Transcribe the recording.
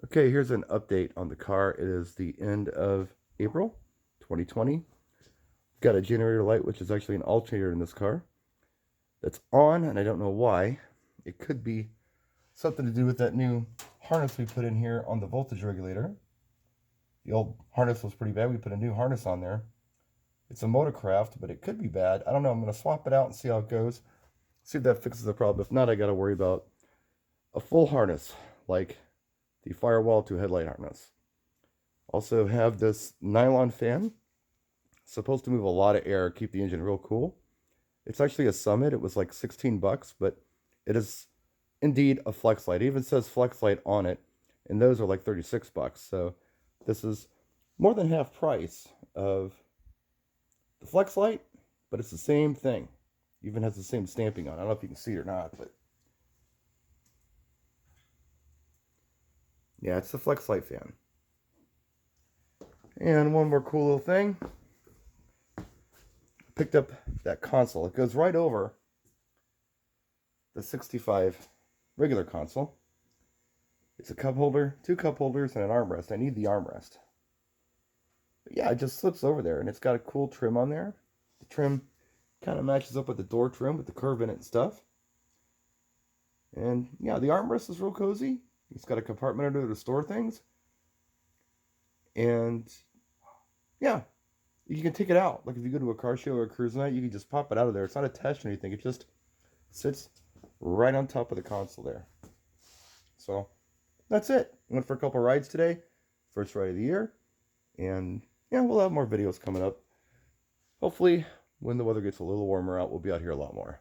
Okay, here's an update on the car. It is the end of April 2020. Got a generator light, which is actually an alternator in this car. That's on, and I don't know why. It could be something to do with that new harness we put in here on the voltage regulator. The old harness was pretty bad. We put a new harness on there. It's a Motorcraft, but it could be bad. I don't know. I'm going to swap it out and see how it goes. See if that fixes the problem. If not, I got to worry about a full harness, like the firewall to headlight harness. Also have this nylon fan. It's supposed to move a lot of air, keep the engine real cool. It's actually a Summit. It was like 16 bucks, but it is indeed a flex light. It even says flex light on it, and those are like 36 bucks. So this is more than half price of the flex light, but it's the same thing. Even has the same stamping on it. I don't know if you can see it or not, but yeah, it's the flex light fan. And one more cool little thing. Picked up that console. It goes right over the 65 regular console. It's a cup holder, two cup holders, and an armrest. I need the armrest. But yeah, it just slips over there, and it's got a cool trim on there. The trim kind of matches up with the door trim with the curve in it and stuff. And yeah, the armrest is real cozy. It's got a compartment under to store things. And yeah, you can take it out. Like if you go to a car show or a cruise night, you can just pop it out of there. It's not attached to anything. It just sits right on top of the console there. So that's it. Went for a couple rides today. First ride of the year. And yeah, we'll have more videos coming up. Hopefully, when the weather gets a little warmer out, we'll be out here a lot more.